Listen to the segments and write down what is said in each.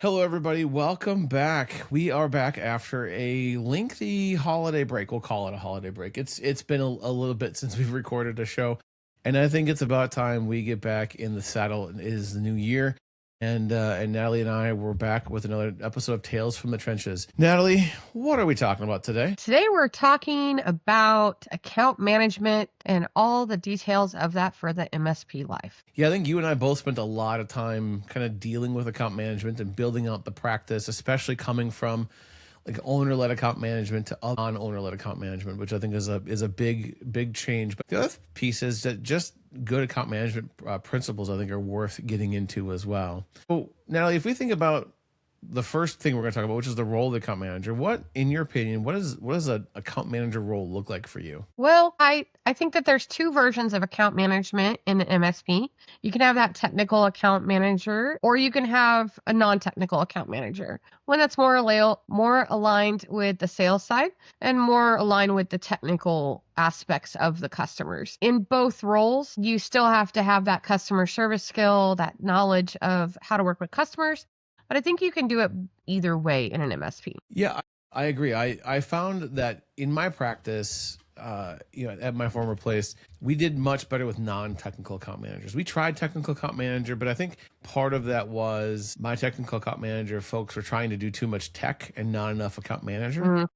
Hello, everybody. Welcome back. We are back after a lengthy holiday break. We'll call it a holiday break. It's been a little bit since we've recorded a show, and I think it's about time we get back in the saddle. It is the new year, and Natalie and I were back with another episode of Tales from the Trenches. Natalie, what are we talking about today? Today we're talking about account management and all the details of that for the MSP life. Yeah, I think you and I both spent a lot of time kind of dealing with account management and building out the practice, especially coming from like owner-led account management to non-owner-led account management, which I think is a big change. But the other piece is that just good account management principles I think are worth getting into as well. So, Natalie, if we think about the first thing we're going to talk about, which is the role of the account manager, what, in your opinion, what does an account manager role look like for you? Well, I think that there's two versions of account management in an MSP. You can have that technical account manager, or you can have a non-technical account manager, one that's more aligned with the sales side and more aligned with the technical aspects of the customers. In both roles, you still have to have that customer service skill, that knowledge of how to work with customers. But I think you can do it either way in an MSP. Yeah, I agree. I found that in my practice, at my former place, we did much better with non-technical account managers. We tried technical account manager, but I think part of that was my technical account manager folks were trying to do too much tech and not enough account manager. Mhm.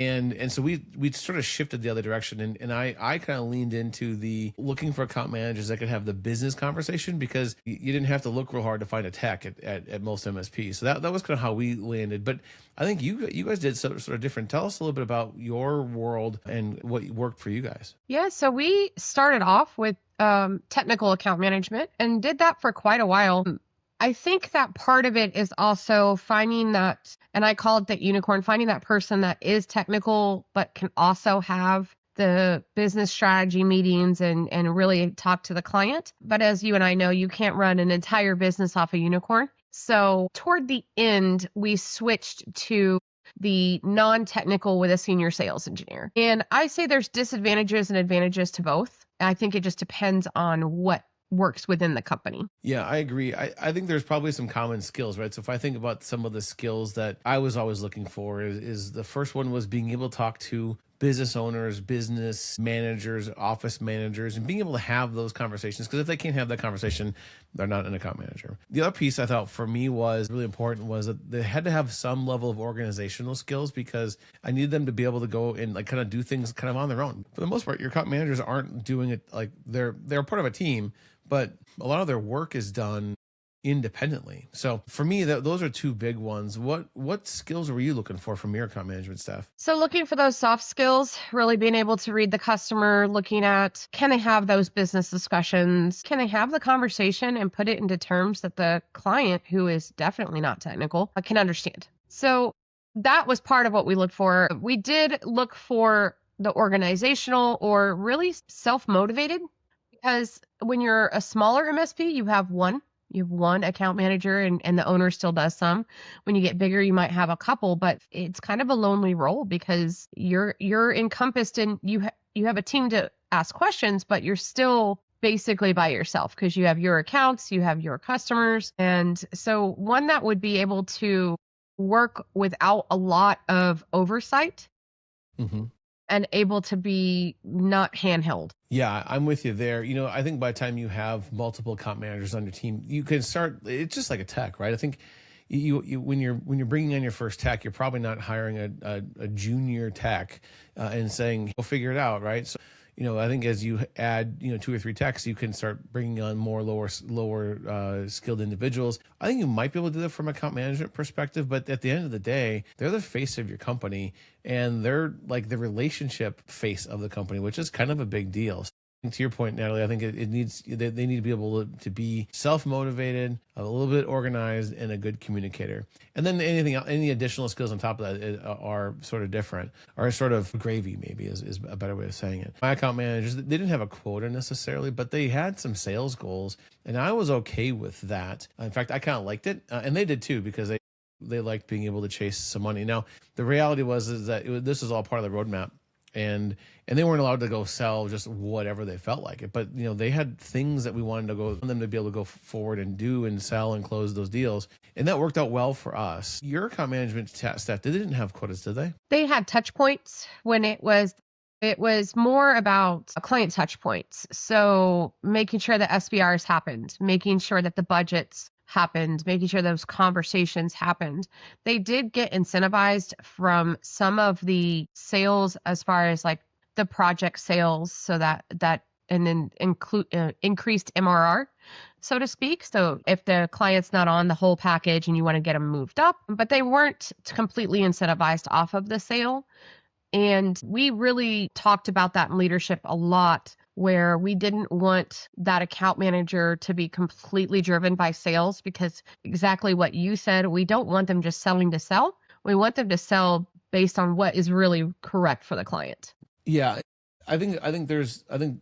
And so we sort of shifted the other direction, and I kind of leaned into the looking for account managers that could have the business conversation, because you didn't have to look real hard to find a tech at most MSPs. So that was kind of how we landed. But I think you guys did sort of different. Tell us a little bit about your world and what worked for you guys. Yeah, so we started off with technical account management and did that for quite a while. I think that part of it is also finding that, and I call it the unicorn, finding that person that is technical but can also have the business strategy meetings and really talk to the client. But as you and I know, you can't run an entire business off a unicorn. So toward the end, we switched to the non-technical with a senior sales engineer. And I say there's disadvantages and advantages to both. I think it just depends on what works within the company. Yeah, I agree. I think there's probably some common skills, right? So if I think about some of the skills that I was always looking for, is the first one was being able to talk to business owners, business managers, office managers, and being able to have those conversations. Because if they can't have that conversation, they're not an account manager. The other piece I thought for me was really important was that they had to have some level of organizational skills, because I needed them to be able to go and like kind of do things kind of on their own. For the most part, your account managers aren't doing it like they're part of a team, but a lot of their work is done independently. So for me, those are two big ones. What skills were you looking for from your account management staff? So looking for those soft skills, really being able to read the customer, looking at, can they have those business discussions? Can they have the conversation and put it into terms that the client, who is definitely not technical, can understand? So that was part of what we looked for. We did look for the organizational or really self-motivated, because when you're a smaller MSP, you have one account manager and the owner still does some. When you get bigger, you might have a couple, but it's kind of a lonely role, because you're encompassed in, you have a team to ask questions, but you're still basically by yourself, because you have your accounts, you have your customers. And so one that would be able to work without a lot of oversight Mm-hmm. and able to be not handheld. Yeah, I'm with you there. I think by the time you have multiple account managers on your team, you can start. It's just like a tech, right? I think you when you're bringing on your first tech, you're probably not hiring a junior tech and saying, "We'll figure it out," right? So, I think as you add, two or three techs, you can start bringing on more lower skilled individuals. I think you might be able to do that from an account management perspective, but at the end of the day, they're the face of your company, and they're like the relationship face of the company, which is kind of a big deal. To your point, Natalie, I think they need to be able to be self-motivated, a little bit organized, and a good communicator. And then any additional skills on top of that are sort of different, or sort of gravy, maybe is a better way of saying it. My account managers, they didn't have a quota necessarily, but they had some sales goals, and I was okay with that. In fact, I kind of liked it, and they did too, because they liked being able to chase some money. Now, the reality is that this is all part of the roadmap. and they weren't allowed to go sell just whatever they felt like it. But they had things that we wanted them to be able to go forward and do and sell and close those deals, and that worked out well for us. Your account management staff, they didn't have quotas, did they? They had touch points when it was more about client touch points. So making sure that SBRs happened, making sure that the budgets happened, making sure those conversations happened. They did get incentivized from some of the sales as far as like the project sales, so that and then increased MRR, so to speak. So if the client's not on the whole package and you want to get them moved up, but they weren't completely incentivized off of the sale. And we really talked about that in leadership a lot, where we didn't want that account manager to be completely driven by sales, because exactly what you said, we don't want them just selling to sell. We want them to sell based on what is really correct for the client. Yeah. I think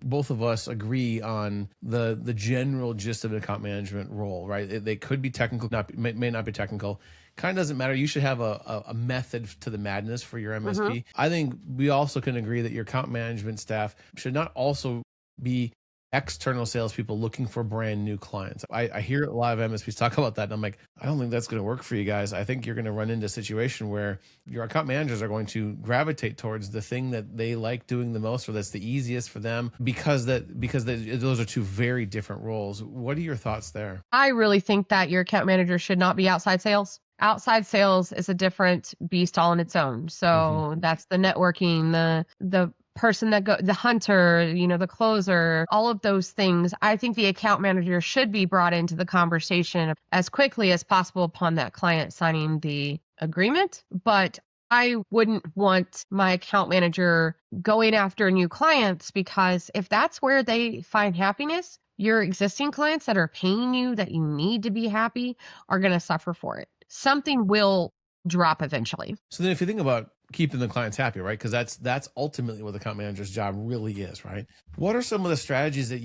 both of us agree on the general gist of an account management role, right? They could be technical, may not be technical. Kind of doesn't matter. You should have a method to the madness for your MSP. Mm-hmm. I think we also can agree that your account management staff should not also be external salespeople looking for brand new clients. I hear a lot of MSPs talk about that, and I'm like, I don't think that's going to work for you guys. I think you're going to run into a situation where your account managers are going to gravitate towards the thing that they like doing the most, or that's the easiest for them, because those are two very different roles. What are your thoughts there? I really think that your account manager should not be outside sales. Outside sales is a different beast all on its own. So that's the networking, the person the hunter, the closer, all of those things. I think the account manager should be brought into the conversation as quickly as possible upon that client signing the agreement. But I wouldn't want my account manager going after new clients, because if that's where they find happiness, your existing clients that are paying you that you need to be happy are going to suffer for it. Something will drop eventually. So then if you think about keeping the clients happy, right? Because that's ultimately what the account manager's job really is, right? What are some of the strategies that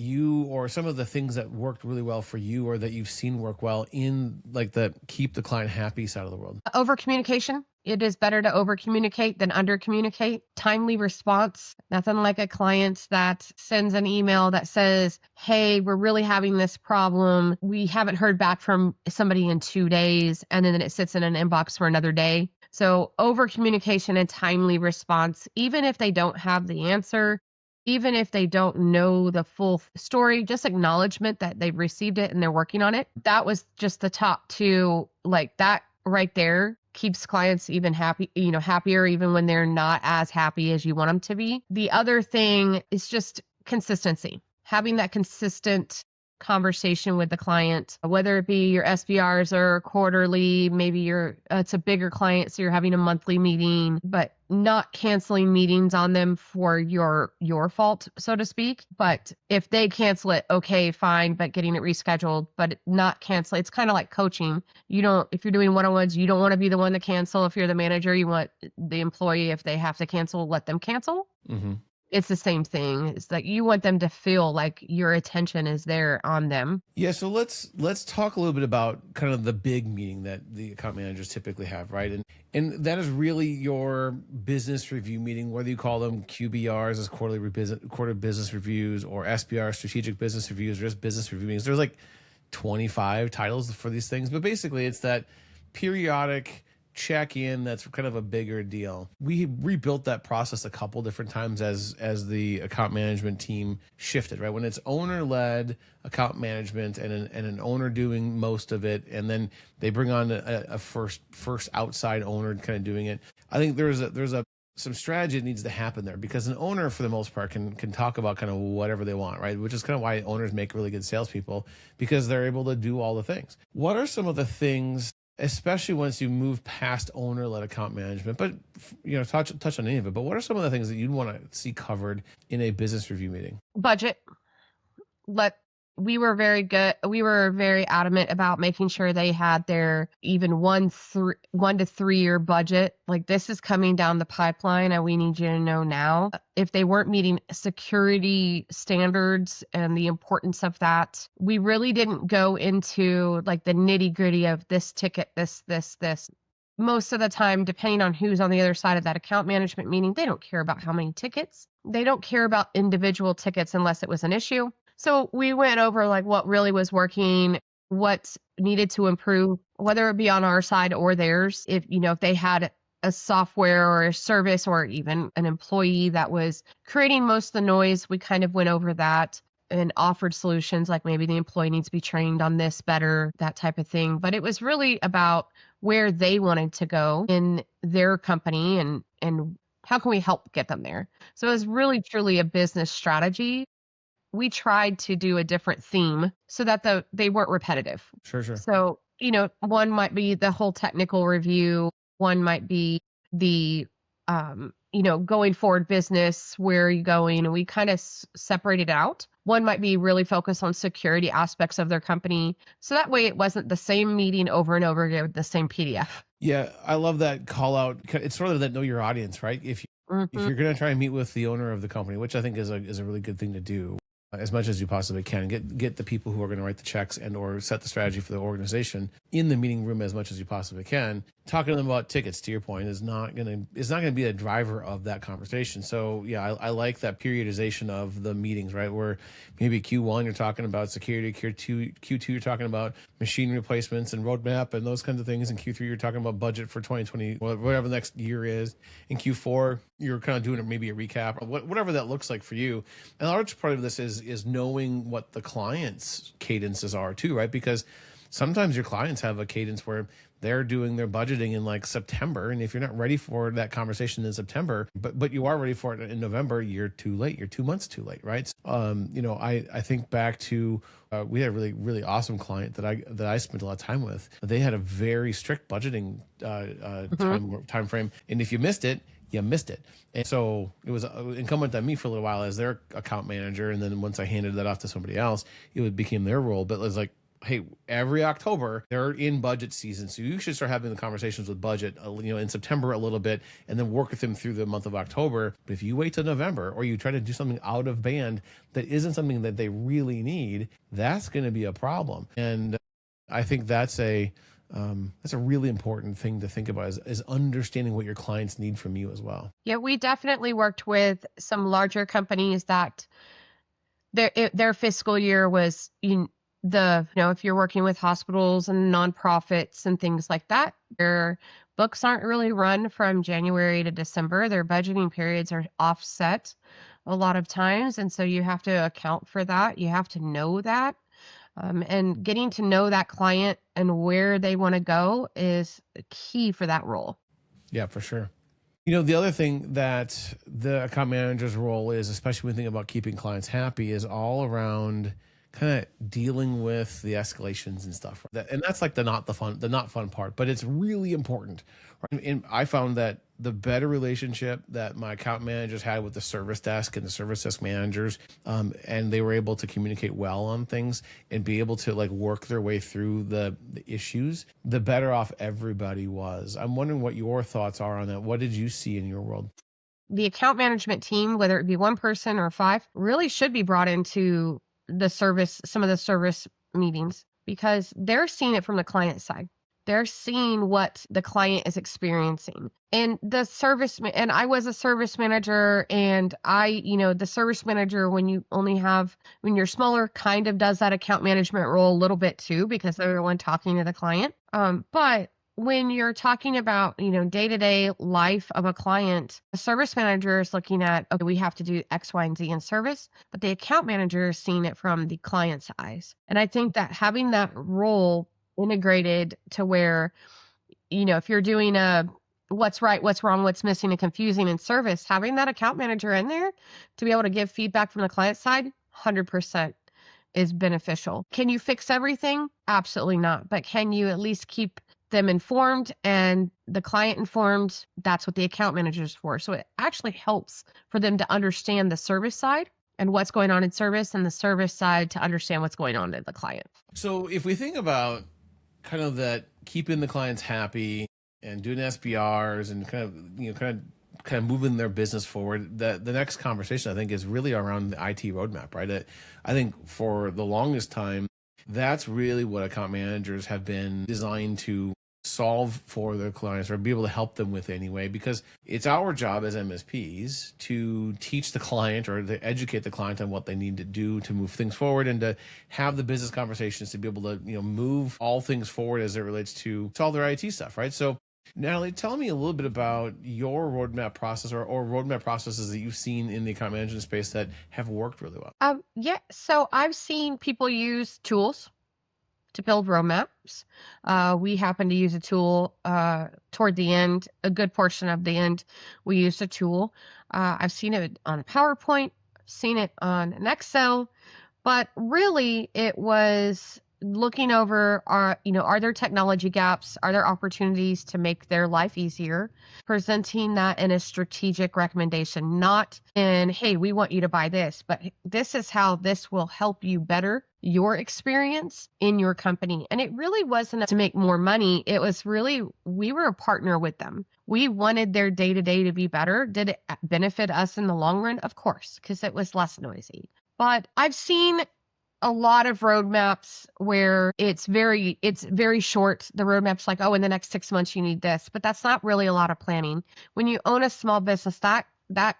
or some of the things that worked really well for you, or that you've seen work well in like the keep the client happy side of the world? Over communication. It is better to over communicate than under communicate. Timely response. Nothing like a client that sends an email that says, hey, we're really having this problem. We haven't heard back from somebody in 2 days, and then it sits in an inbox for another day. So over communication and timely response, even if they don't have the answer, even if they don't know the full story, just acknowledgement that they've received it and they're working on it. That was just the top two. Like that right there keeps clients even happier, even when they're not as happy as you want them to be. The other thing is just consistency, having that consistent conversation with the client, whether it be your SBRs or quarterly, maybe it's a bigger client, so you're having a monthly meeting, but not canceling meetings on them for your fault, so to speak. But if they cancel it, okay, fine, but getting it rescheduled, but not cancel. It's kind of like coaching. If you're doing one-on-ones, you don't want to be the one to cancel. If you're the manager, you want the employee, if they have to cancel, let them cancel. Mm-hmm. It's the same thing. It's like you want them to feel like your attention is there on them. Yeah, so let's talk a little bit about kind of the big meeting that the account managers typically have, right? And that is really your business review meeting, whether you call them QBRs as quarter business reviews, or SBR, strategic business reviews, or just business review meetings. There's like 25 titles for these things, but basically it's that periodic check in that's kind of a bigger deal. We rebuilt that process a couple different times as the account management team shifted, right? When it's owner-led account management and an owner doing most of it, and then they bring on a first outside owner kind of doing it. I think there's some strategy that needs to happen there, because an owner, for the most part, can talk about kind of whatever they want, right? Which is kind of why owners make really good salespeople, because they're able to do all the things. What are some of the things, especially once you move past owner-led account management, but touch on any of it, but what are some of the things that you'd want to see covered in a business review meeting? Budget. We were very good. We were very adamant about making sure they had their even 1 to 3 year budget. Like, this is coming down the pipeline and we need you to know now. If they weren't meeting security standards and the importance of that, we really didn't go into like the nitty gritty of this ticket, this. most of the time, depending on who's on the other side of that account management meeting, they don't care about how many tickets. They don't care about individual tickets unless it was an issue. So we went over like what really was working, what needed to improve, whether it be on our side or theirs. If they had a software or a service or even an employee that was creating most of the noise, we kind of went over that and offered solutions like maybe the employee needs to be trained on this better, that type of thing. But it was really about where they wanted to go in their company and how can we help get them there. So it was really truly a business strategy. We tried to do a different theme so that they weren't repetitive. Sure. So, one might be the whole technical review. One might be the, going forward business, where are you going? And we kind of separated out. One might be really focused on security aspects of their company. So that way it wasn't the same meeting over and over again with the same PDF. Yeah, I love that call out. It's sort of that know your audience, right? If you're going to try and meet with the owner of the company, which I think is a really good thing to do, as much as you possibly can, get the people who are going to write the checks and or set the strategy for the organization in the meeting room as much as you possibly can. Talking to them about tickets, to your point, is not going to be a driver of that conversation. So yeah, I like that periodization of the meetings, right? Where maybe Q1 you're talking about security, Q2 you're talking about machine replacements and roadmap and those kinds of things, and Q3 you're talking about budget for 2020, whatever the next year is. In Q4 you're kind of doing maybe a recap or whatever that looks like for you. And a large part of this is knowing what the client's cadences are too, right? Because sometimes your clients have a cadence where they're doing their budgeting in like September. And if you're not ready for that conversation in September, but you are ready for it in November, you're too late. You're 2 months too late, right? I think back to, we had a really, really awesome client that I spent a lot of time with. They had a very strict budgeting time frame. And if you missed it, you missed it. And so it was incumbent on me for a little while as their account manager. And then once I handed that off to somebody else, it became their role. But it was like, hey, every October they're in budget season, so you should start having the conversations with budget, in September a little bit, and then work with them through the month of October. But if you wait till November, or you try to do something out of band that isn't something that they really need, that's going to be a problem. And I think that's a really important thing to think about is understanding what your clients need from you as well. Yeah, we definitely worked with some larger companies that their fiscal year was if you're working with hospitals and nonprofits and things like that, their books aren't really run from January to December. Their budgeting periods are offset a lot of times. And so you have to account for that. You have to know that. And getting to know that client and where they want to go is key for that role. Yeah, for sure. The other thing that the account manager's role is, especially when we think about keeping clients happy, is all around kind of dealing with the escalations and stuff. And that's like the not fun part, but it's really important. Right? And I found that the better relationship that my account managers had with the service desk and the service desk managers, and they were able to communicate well on things and be able to like work their way through the issues, the better off everybody was. I'm wondering what your thoughts are on that. What did you see in your world? The account management team, whether it be one person or five, really should be brought into some of the service meetings, because they're seeing it from the client side. They're seeing what the client is experiencing. And and I was a service manager, and the service manager, when you're smaller, kind of does that account management role a little bit too, because they're the one talking to the client. But when you're talking about, day-to-day life of a client, the service manager is looking at, okay, we have to do X, Y, and Z in service, but the account manager is seeing it from the client's eyes. And I think that having that role integrated to where, if you're doing what's right, what's wrong, what's missing and confusing in service, having that account manager in there to be able to give feedback from the client side, 100% is beneficial. Can you fix everything? Absolutely not. But can you at least keep them informed and the client informed? That's what the account manager is for. So it actually helps for them to understand the service side and what's going on in service, and the service side to understand what's going on in the client. So if we think about kind of that, keeping the clients happy and doing SBRs and kind of moving their business forward, the next conversation I think is really around the IT roadmap, right? I think for the longest time, that's really what account managers have been designed to solve for their clients or be able to help them with anyway, because it's our job as MSPs to teach the client or to educate the client on what they need to do to move things forward and to have the business conversations to be able to, move all things forward as it relates to all their IT stuff, right? So Natalie, tell me a little bit about your roadmap process or roadmap processes that you've seen in the account management space that have worked really well. Yeah, so I've seen people use tools to build roadmaps. We happen to use a tool toward the end, a good portion of the end. We used a tool. I've seen it on a PowerPoint, seen it on an Excel, but really it was looking over are there technology gaps? Are there opportunities to make their life easier? Presenting that in a strategic recommendation, not in, hey, we want you to buy this, but this is how this will help you better your experience in your company. And it really wasn't to make more money. It was really, we were a partner with them. We wanted their day-to-day to be better. Did it benefit us in the long run? Of course, because it was less noisy. But I've seen a lot of roadmaps where it's very short. The roadmap's like, oh, in the next 6 months you need this, but that's not really a lot of planning. When you own a small business, that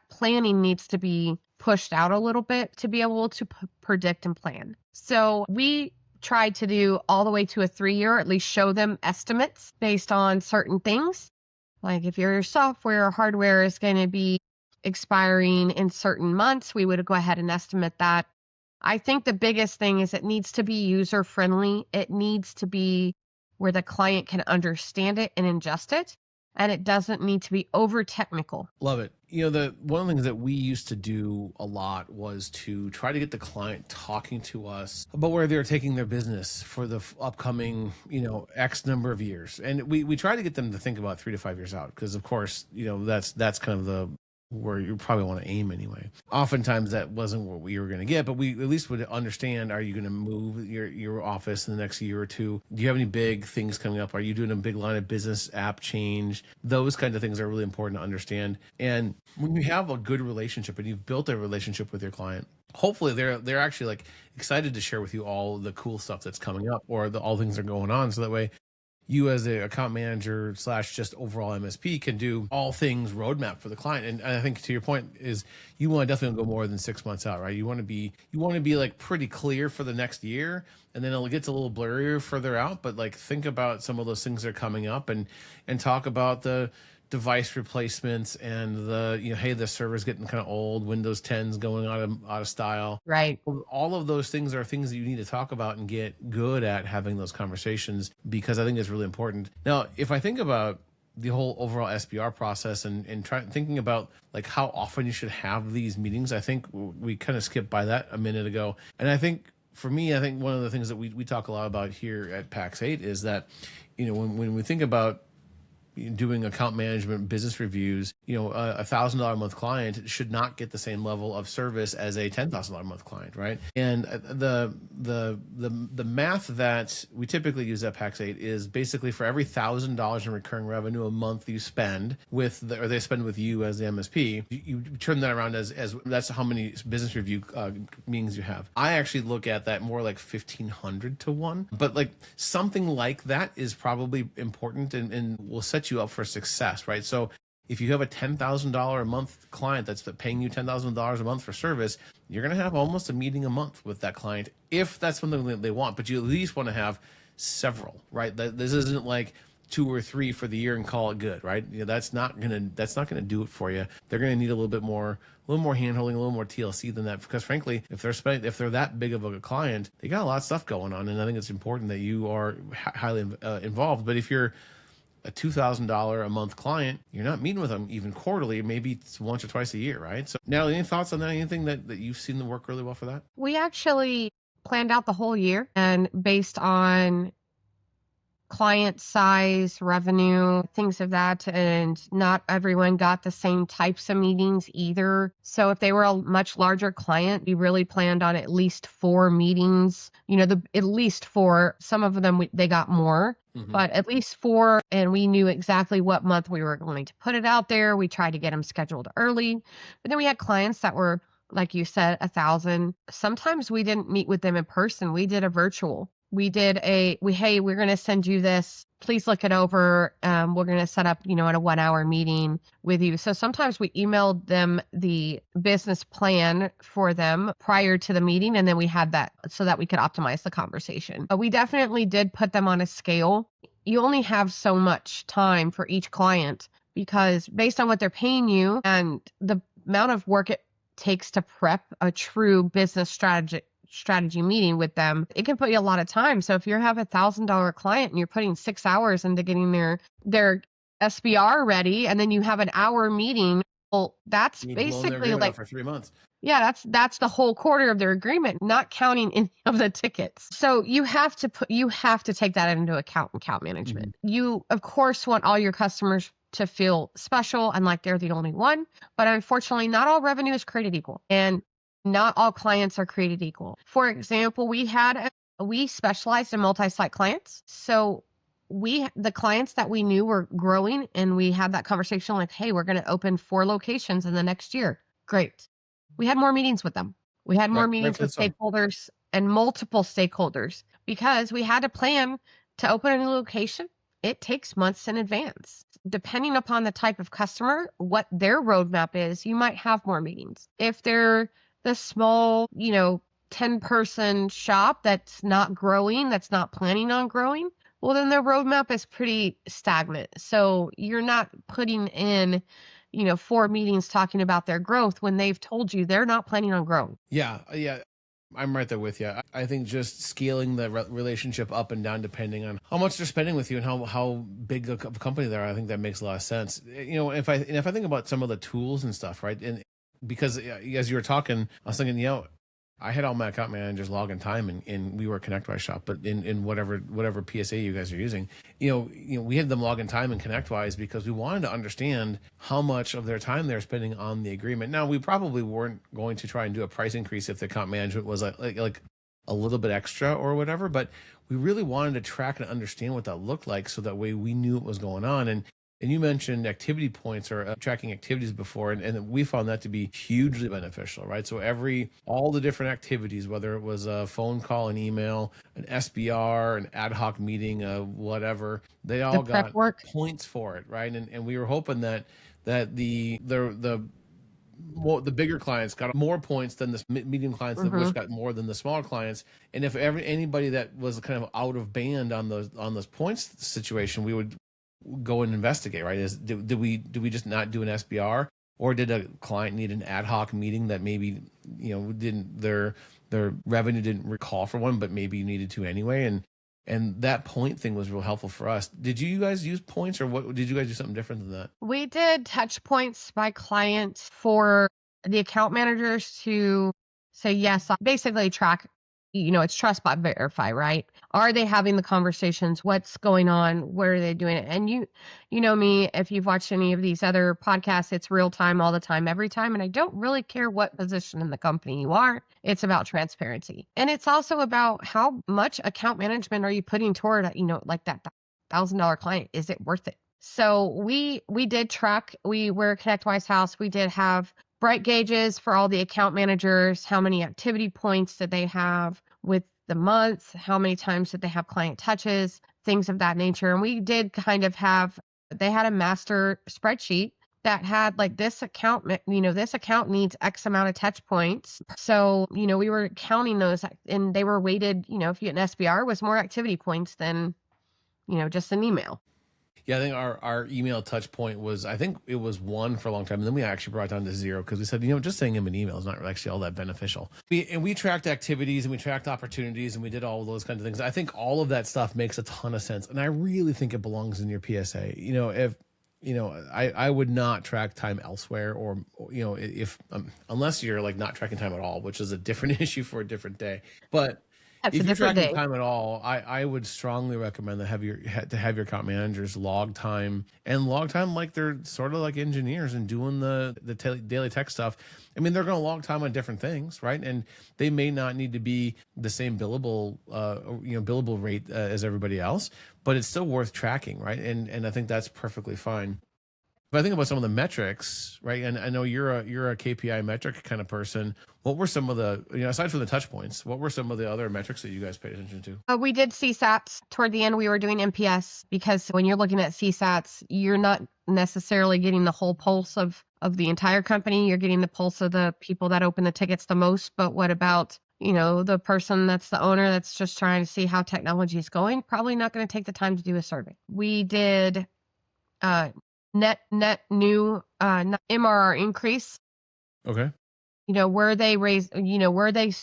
planning needs to be pushed out a little bit to be able to predict and plan. So we tried to do all the way to a 3-year, at least show them estimates based on certain things. Like if your software or hardware is going to be expiring in certain months, we would go ahead and estimate that. I think the biggest thing is it needs to be user friendly. It needs to be where the client can understand it and ingest it. And it doesn't need to be over technical. Love it. One of the things that we used to do a lot was to try to get the client talking to us about where they're taking their business for the upcoming, X number of years. And we try to get them to think about 3 to 5 years out, because of course, that's kind of where you probably want to aim anyway. Oftentimes that wasn't what we were going to get, but we at least would understand, are you going to move your office in the next year or two? Do you have any big things coming up? Are you doing a big line of business app change? Those kinds of things are really important to understand. And when you have a good relationship and you've built a relationship with your client, hopefully they're actually like excited to share with you all the cool stuff that's coming up or all things that are going on. So that way you as the account manager / just overall MSP can do all things roadmap for the client. And I think to your point is you want to definitely go more than 6 months out, right? You want to be like pretty clear for the next year, and then it gets a little blurrier further out, but like think about some of those things that are coming up and talk about the device replacements and hey, the server's getting kind of old, Windows 10's going out of style. Right. All of those things are things that you need to talk about and get good at having those conversations, because I think it's really important. Now, if I think about the whole overall SBR process and thinking about like how often you should have these meetings, I think we kind of skipped by that a minute ago. And I think for me, I think one of the things that we talk a lot about here at PAX 8 is that, when we think about doing account management business reviews, $1,000 a month client should not get the same level of service as a $10,000 a month client, right? And the math that we typically use at PAX 8 is basically for every $1,000 in recurring revenue a month you spend or they spend with you as the MSP, you turn that around as that's how many business review meetings you have. I actually look at that more like 1,500 to 1, but like something like that is probably important and will set you up for success, right? So if you have a $10,000 a month client that's paying you $10,000 a month for service, you're going to have almost a meeting a month with that client if that's something that they want. But you at least want to have several, right? This isn't like 2 or 3 for the year and call it good, right? That's not gonna do it for you. They're gonna need a little more hand-holding, a little more TLC than that, because frankly, if they're that big of a client, they got a lot of stuff going on, and I think it's important that you are highly involved. But if you're a $2,000 a month client, you're not meeting with them even quarterly, maybe it's once or twice a year, right? So Natalie, any thoughts on that? Anything that you've seen that work really well for that? We actually planned out the whole year, and based on client size, revenue, things of that, and not everyone got the same types of meetings either. So if they were a much larger client, we really planned on at least 4 meetings, at least 4. Some of them they got more, but at least 4, and we knew exactly what month we were going to put it out there. We tried to get them scheduled early, but then we had clients that were, like you said, 1,000. Sometimes we didn't meet with them in person. We did a virtual hey, we're going to send you this. Please look it over. We're going to set up, at a 1 hour meeting with you. So sometimes we emailed them the business plan for them prior to the meeting. And then we had that so that we could optimize the conversation. But we definitely did put them on a scale. You only have so much time for each client because based on what they're paying you and the amount of work it takes to prep a true business strategy meeting with them, it can put you a lot of time. So if you have $1,000 client and you're putting 6 hours into getting their SBR ready, and then you have an hour meeting, well, that's You've blown their basically agreement like, out for 3 months. yeah, that's the whole quarter of their agreement, not counting any of the tickets. So you have to take that into account management. You of course want all your customers to feel special and like they're the only one, but unfortunately not all revenue is created equal and not all clients are created equal. For example, we specialized in multi-site clients. So the clients that we knew were growing and we had that conversation like, hey, we're going to open 4 locations in the next year. Great. We had more meetings with them. We had more meetings with stakeholders and multiple stakeholders because we had to plan to open a new location. It takes months in advance. Depending upon the type of customer, what their roadmap is, you might have more meetings. If they're the small, 10-person shop that's not growing, that's not planning on growing, well, then their roadmap is pretty stagnant. So you're not putting in 4 meetings talking about their growth when they've told you they're not planning on growing. Yeah. I'm right there with you. I think just scaling the relationship up and down depending on how much they're spending with you and how big of a company they are, I think that makes a lot of sense. If I think about some of the tools and stuff, right? And because as you were talking, I was thinking, I had all my account managers log in time and we were ConnectWise shop, but in whatever PSA you guys are using, we had them log in time in ConnectWise because we wanted to understand how much of their time they're spending on the agreement. Now, we probably weren't going to try and do a price increase if the account management was like a little bit extra or whatever, but we really wanted to track and understand what that looked like so that way we knew what was going on. And you mentioned activity points or tracking activities before, and we found that to be hugely beneficial, right? So all the different activities, whether it was a phone call, an email, an SBR, an ad hoc meeting, whatever, they all got points for it, right? And we were hoping that the bigger clients got more points than the medium clients, which got more than the smaller clients. And if anybody that was kind of out of band on those points situation, we would go and investigate, right? Do we just not do an SBR, or did a client need an ad hoc meeting that maybe their revenue didn't recall for one, but maybe you needed to anyway? And that point thing was real helpful for us. Did you guys use points, or what? Did you guys do something different than that? We did touch points by client for the account managers to say yes, basically track. It's trust but verify, right? Are they having the conversations? What's going on? Where are they doing it? And you know me, if you've watched any of these other podcasts, it's real time all the time, every time. And I don't really care what position in the company you are. It's about transparency. And it's also about how much account management are you putting toward, like that $1,000 client? Is it worth it? So we did track. We were a ConnectWise house. We did have bright gauges for all the account managers. How many activity points did they have with the month? How many times did they have client touches? Things of that nature. And we did kind of they had a master spreadsheet that had like this account needs X amount of touch points. So, we were counting those and they were weighted, if you get an SBR was more activity points than, just an email. Yeah, I think our email touch point was, I think it was 1 for a long time. And then we actually brought it down to 0 because we said, just sending him an email is not actually all that beneficial. We tracked activities and we tracked opportunities and we did all of those kinds of things. I think all of that stuff makes a ton of sense. And I really think it belongs in your PSA. I would not track time elsewhere or if unless you're like not tracking time at all, which is a different issue for a different day. But if you're tracking time at all, I would strongly recommend to have your account managers log time like they're sort of like engineers and doing the daily tech stuff. I mean, they're going to log time on different things, right? And they may not need to be the same billable rate as everybody else, but it's still worth tracking, right? And I think that's perfectly fine. If I think about some of the metrics, right? And I know you're a KPI metric kind of person. What were some of the, aside from the touch points, what were some of the other metrics that you guys paid attention to? We did CSATs. Toward the end, we were doing NPS, because when you're looking at CSATs, you're not necessarily getting the whole pulse of the entire company. You're getting the pulse of the people that open the tickets the most. But what about, the person that's the owner that's just trying to see how technology is going? Probably not going to take the time to do a survey. We did net new MRR increase. Okay. Where they raise, where they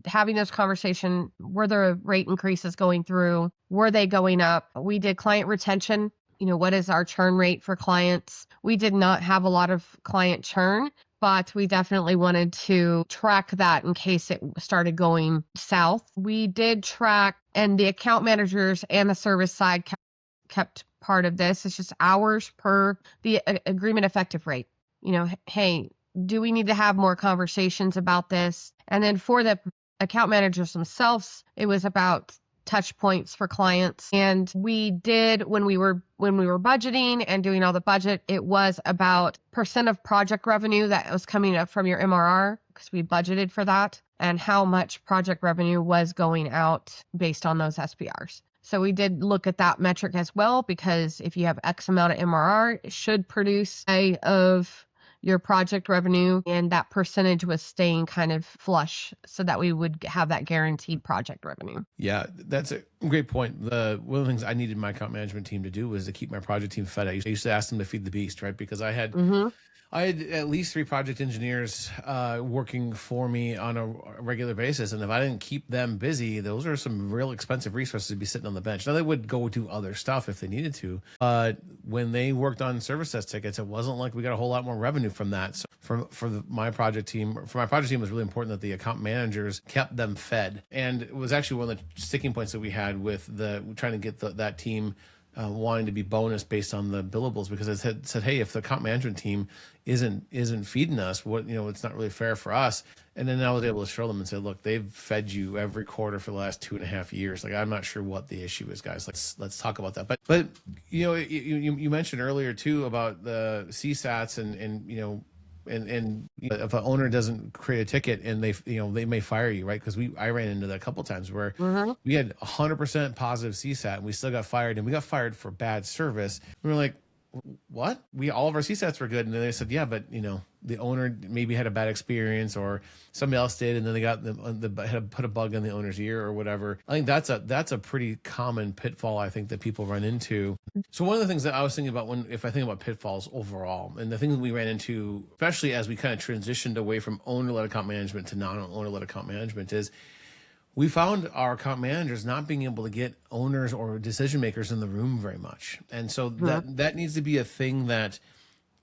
having this conversation, were the rate increases going through? Were they going up? We did client retention. What is our churn rate for clients? We did not have a lot of client churn, but we definitely wanted to track that in case it started going south. We did track, and the account managers and the service side kept part of this. It's just hours per the agreement effective rate. Hey, do we need to have more conversations about this? And then for the account managers themselves, it was about touch points for clients. And we did, when we were budgeting and doing all the budget, it was about % of project revenue that was coming up from your MRR, because we budgeted for that, and how much project revenue was going out based on those SPRs. So we did look at that metric as well, because if you have X amount of MRR, it should produce a of your project revenue, and that percentage was staying kind of flush so that we would have that guaranteed project revenue. Yeah, that's a great point. One of the things I needed my account management team to do was to keep my project team fed. I used to ask them to feed the beast, right? Because I had at least 3 project engineers working for me on a regular basis. And if I didn't keep them busy, those are some real expensive resources to be sitting on the bench. Now, they would go do other stuff if they needed to. But when they worked on service desk tickets, it wasn't like we got a whole lot more revenue from that. So my project team, it was really important that the account managers kept them fed. And it was actually one of the sticking points that we had with trying to get that team wanting to be bonus based on the billables, because I said, hey, if the account management team isn't feeding us, it's not really fair for us. And then I was able to show them and say, look, they've fed you every quarter for the last 2.5 years. Like, I'm not sure what the issue is, guys. Let's talk about that. But you mentioned earlier too about the CSATs and if an owner doesn't create a ticket and they may fire you, right? Because I ran into that a couple of times where we had 100% positive CSAT and we still got fired, and we got fired for bad service. We were like, what? All of our CSATs were good, and then they said, yeah, but the owner maybe had a bad experience, or somebody else did, and then they got had put a bug in the owner's ear or whatever. I think that's a pretty common pitfall, I think, that people run into. So one of the things that I was thinking about if I think about pitfalls overall, and the thing that we ran into, especially as we kind of transitioned away from owner-led account management to non-owner-led account management, is we found our account managers not being able to get owners or decision makers in the room very much. And so that needs to be a thing that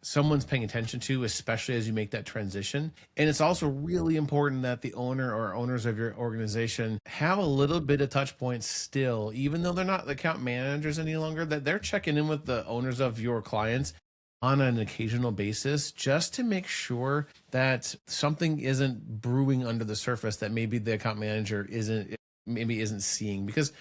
someone's paying attention to, especially as you make that transition. And it's also really important that the owner or owners of your organization have a little bit of touch points still, even though they're not the account managers any longer, that they're checking in with the owners of your clients on an occasional basis, just to make sure that something isn't brewing under the surface that maybe the account manager isn't seeing. Because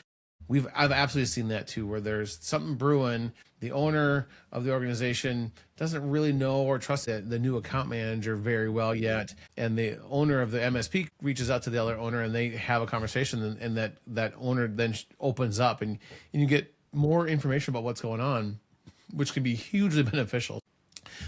I've absolutely seen that too, where there's something brewing. The owner of the organization doesn't really know or trust the new account manager very well yet, and the owner of the MSP reaches out to the other owner, and they have a conversation, and that owner then opens up, and you get more information about what's going on, which can be hugely beneficial.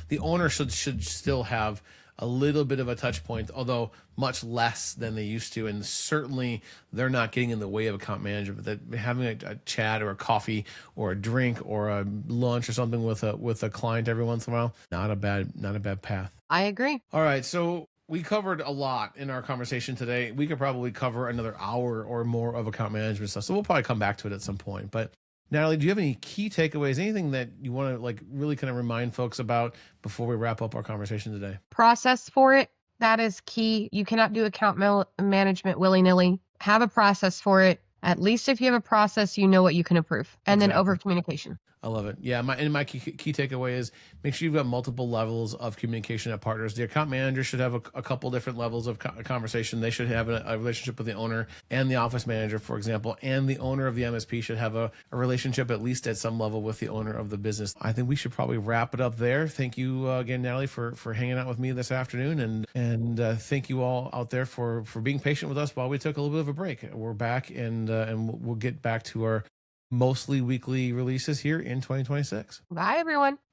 The owner should still have a little bit of a touch point, although much less than they used to. And certainly they're not getting in the way of account management. That having a chat or a coffee or a drink or a lunch or something with a client every once in a while, not a bad path. I agree. All right. So we covered a lot in our conversation today. We could probably cover another hour or more of account management stuff. So we'll probably come back to it at some point. But Natalie, do you have any key takeaways, anything that you want to really kind of remind folks about before we wrap up our conversation today? Process for it. That is key. You cannot do account management willy-nilly. Have a process for it. At least if you have a process, you know what you can improve. And then over communication. I love it. Yeah, my key takeaway is make sure you've got multiple levels of communication at partners. The account manager should have a couple different levels of conversation. They should have a relationship with the owner and the office manager, for example, and the owner of the MSP should have a relationship at least at some level with the owner of the business. I think we should probably wrap it up there. Thank you again, Natalie, for hanging out with me this afternoon, and thank you all out there for being patient with us while we took a little bit of a break. We're back, and we'll get back to our mostly weekly releases here in 2026. Bye, everyone.